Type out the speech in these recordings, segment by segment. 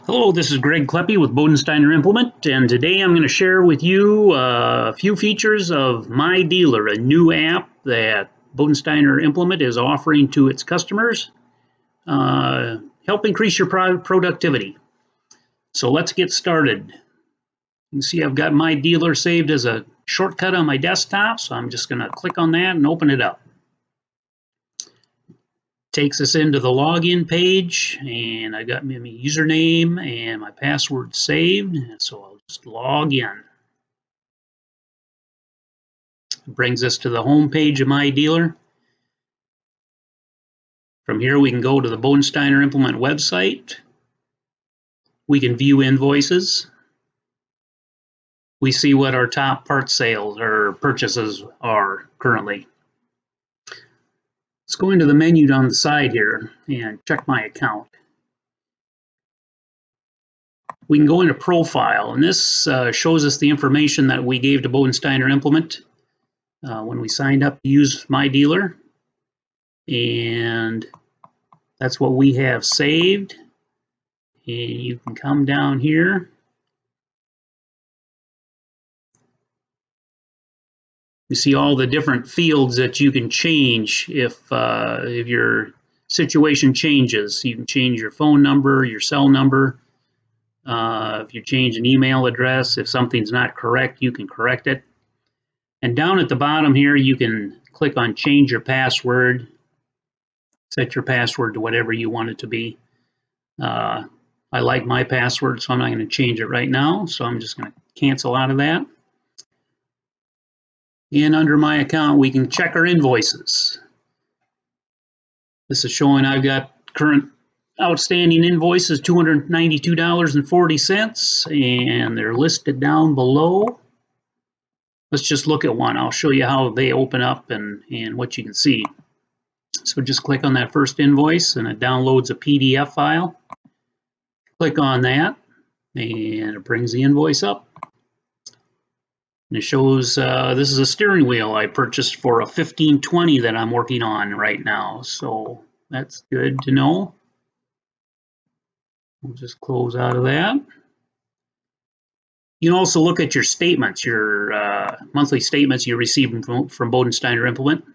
Hello, this is Greg Kleppe with Bod Imp Implement, and today I'm going to share with you a few features of MyDealer, a new app that Bod Imp Implement is offering to its customers. Help increase your productivity. So let's get started. You can see I've got MyDealer saved as a shortcut on my desktop, so I'm just going to click on that and open it up. Takes us into the login page, and I got my username and my password saved, so I'll just log in. It brings us to the home page of MyDealer. From here we can go to the Bod Imp Implement website. We can view invoices. We see what our top part sales or purchases are currently. Let's go into the menu on the side here and check my account. We can go into profile, and this shows us the information that we gave to Bod Imp Implement when we signed up to use MyDealer, and that's what we have saved. And you can come down here. You see all the different fields that you can change if your situation changes. You can change your phone number, your cell number. If you change an email address, if something's not correct, you can correct it. And down at the bottom here, you can click on change your password. Set your password to whatever you want it to be. I like my password, so I'm not going to change it right now. So I'm just going to cancel out of that. And under my account, we can check our invoices. This is showing I've got current outstanding invoices, $292.40, and they're listed down below. Let's just look at one. I'll show you how they open up and what you can see. So just click on that first invoice, and it downloads a PDF file. Click on that, and it brings the invoice up. And it shows this is a steering wheel I purchased for a 1520 that I'm working on right now. So that's good to know. We'll just close out of that. You can also look at your statements, your monthly statements you receive from Bod Imp Implement.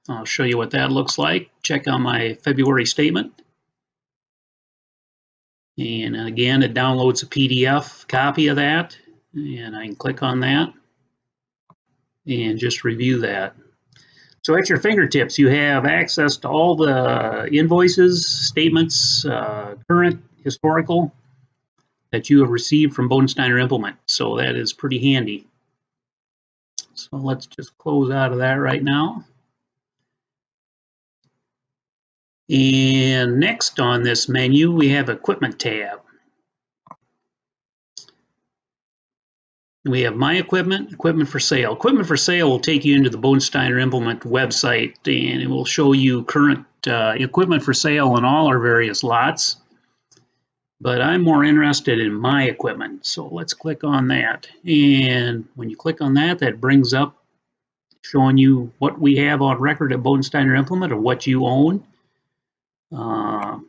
I'll show you what that looks like. Check on my February statement. And again, it downloads a PDF copy of that. And I can click on that and just review that. So at your fingertips, you have access to all the invoices, statements, current, historical, that you have received from Bod Imp Implement. So that is pretty handy. So let's just close out of that right now. And next on this menu, we have Equipment tab. We have My Equipment, Equipment for Sale. Equipment for Sale will take you into the Bod Imp Implement website, and it will show you current equipment for sale on all our various lots. But I'm more interested in My Equipment, so let's click on that. And when you click on that, that brings up showing you what we have on record at Bod Imp Implement, or what you own. So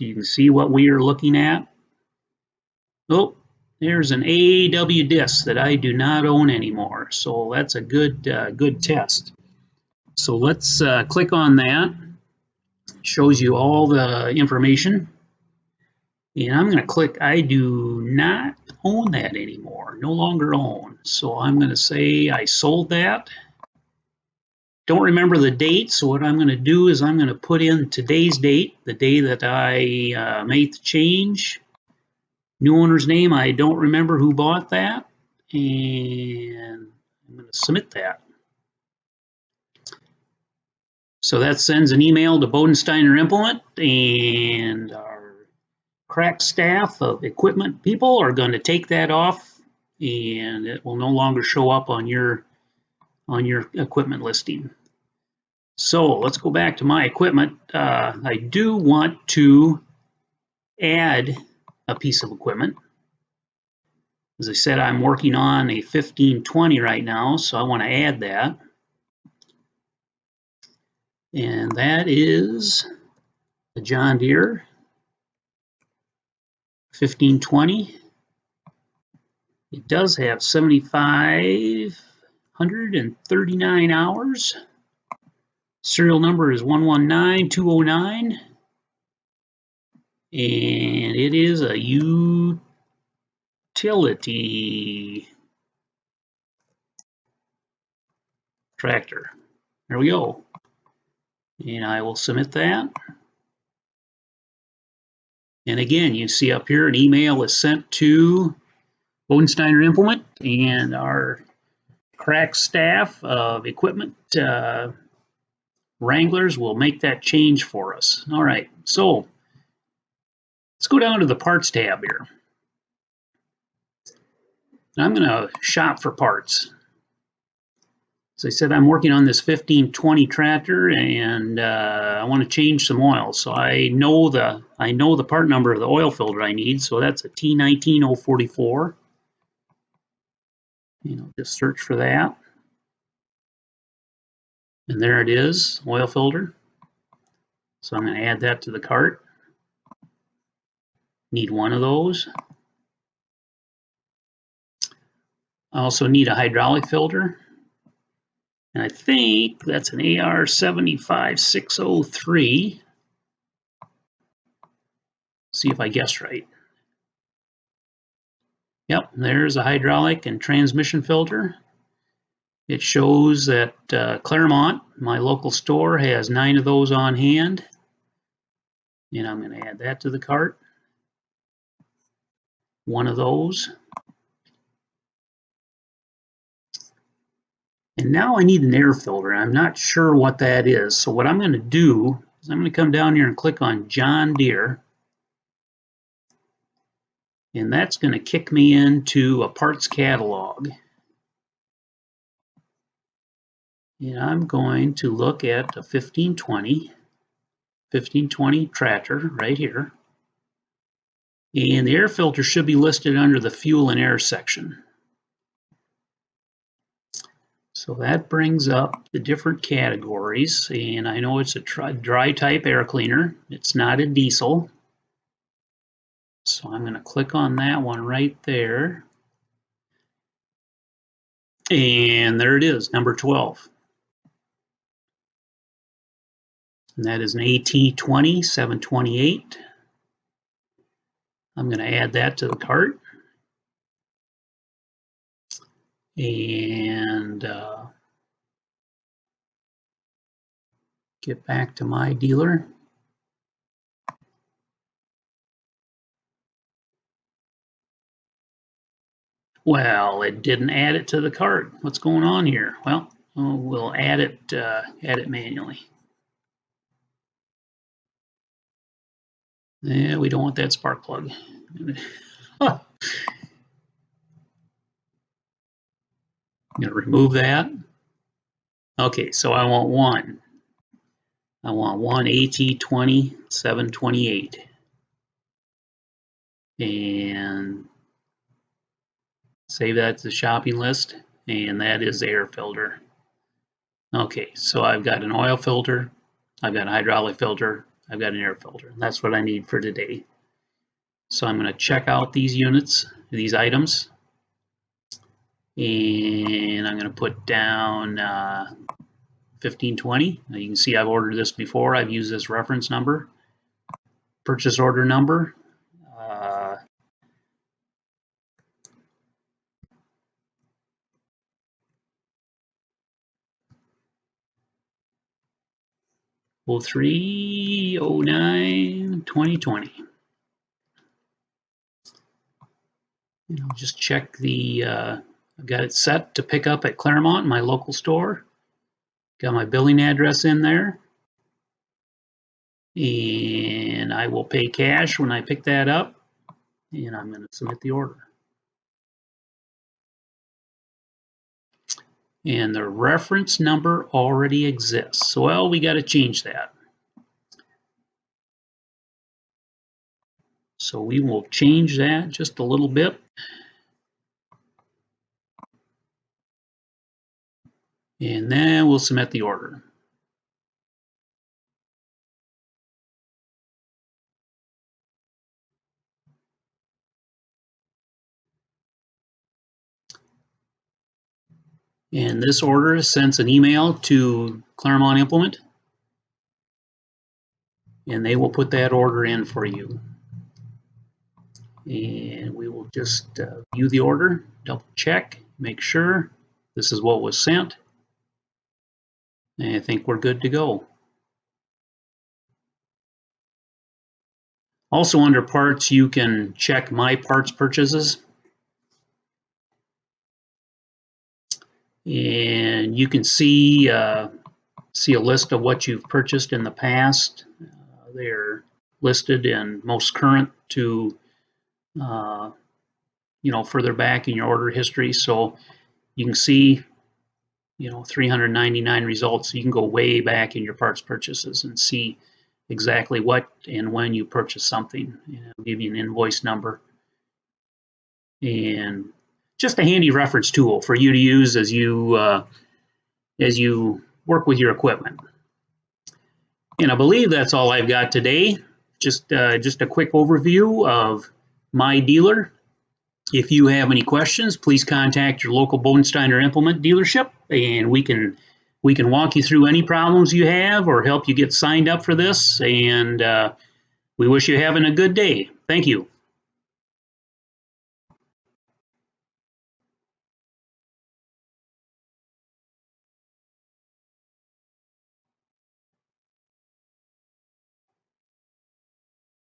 you can see what we are looking at. Oh, there's an AAW disc that I do not own anymore, so that's a good test. So let's click on that. It shows you all the information. And I'm going to click I do not own that anymore, no longer own. So I'm going to say I sold that. Don't remember the date, so what I'm going to do is I'm going to put in today's date, the day that I made the change. New owner's name, I don't remember who bought that, and I'm going to submit that. So that sends an email to Bod Imp Implement, and our crack staff of equipment people are going to take that off, and it will no longer show up on your equipment listing. So let's go back to My Equipment. I do want to add a piece of equipment. As I said, I'm working on a 1520 right now, so I want to add that. And that is the John Deere 1520. It does have 7,539 hours. Serial number is 119209. And it is a utility tractor. There we go. And I will submit that. And again, you see up here an email is sent to Bodensteiner Implement, and our crack staff of equipment wranglers will make that change for us. All right, so let's go down to the parts tab here. I'm going to shop for parts. As I said, I'm working on this 1520 tractor, and I want to change some oil. So I know the part number of the oil filter I need. So that's a T19044. Just search for that, and there it is, oil filter. So I'm going to add that to the cart. Need one of those. I also need a hydraulic filter. And I think that's an AR75603. See if I guessed right. Yep, there's a hydraulic and transmission filter. It shows that Claremont, my local store, has 9 of those on hand. And I'm going to add that to the cart. One of those. And now I need an air filter. I'm not sure what that is. So what I'm going to do is I'm going to come down here and click on John Deere. And that's going to kick me into a parts catalog. And I'm going to look at a 1520 tractor right here. And the air filter should be listed under the fuel and air section. So that brings up the different categories, and I know it's a dry type air cleaner. It's not a diesel. So I'm going to click on that one right there. And there it is, number 12. And that is an AT20728. I'm going to add that to the cart. And get back to my dealer. Well, it didn't add it to the cart. What's going on here? Well, we'll add it manually. Yeah, we don't want that spark plug. I'm going to remove that. Okay, so I want one. I want one AT20728. And save that to the shopping list. And that is the air filter. Okay, so I've got an oil filter, I've got a hydraulic filter, I've got an air filter. That's what I need for today. So I'm going to check out these units, these items. And I'm going to put down 1520. Now you can see I've ordered this before. I've used this reference number. Purchase order number. 0309-2020. And I'll just check the, I've got it set to pick up at Claremont, my local store. Got my billing address in there. And I will pay cash when I pick that up. And I'm going to submit the order. And the reference number already exists. So, well, we got to change that. So we will change that just a little bit. And then we'll submit the order. And this order sends an email to Claremont Implement, and they will put that order in for you. And we will just view the order, double check, make sure this is what was sent. And I think we're good to go. Also under parts, you can check my parts purchases. And you can see a list of what you've purchased in the past. They're listed and most current to further back in your order history. So you can see 399 results. You can go way back in your parts purchases and see exactly what and when you purchased something. It'll give you an invoice number. And just a handy reference tool for you to use as you work with your equipment. And I believe that's all I've got today. Just a quick overview of MyDealer. If you have any questions, please contact your local Bodensteiner Implement dealership, and we can walk you through any problems you have or help you get signed up for this. And we wish you having a good day. Thank you.